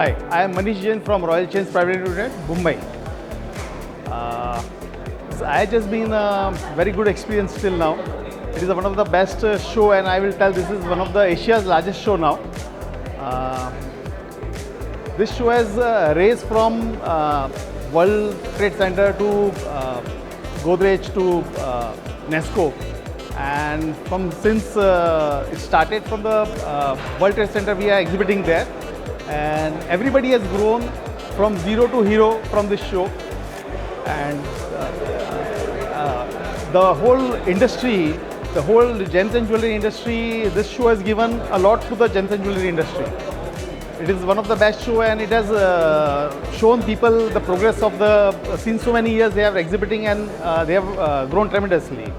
Hi, I am Manish Jain from Royal Chains Private Limited, Mumbai. So I has been a very good experience till now. It is one of the best show, and I will tell this is one of the Asia's largest show now. Uh, this show has raised from World Trade Center to Godrej to Nesco, and from since it started from the World Trade Center, we are exhibiting there, and everybody has grown from zero to hero from this show, and the whole industry, the whole gems and jewelry industry, this show has given a lot to the gems and jewelry industry. It is one of the best show, and it has shown people the progress of the, since so many years they are exhibiting, and they have grown tremendously.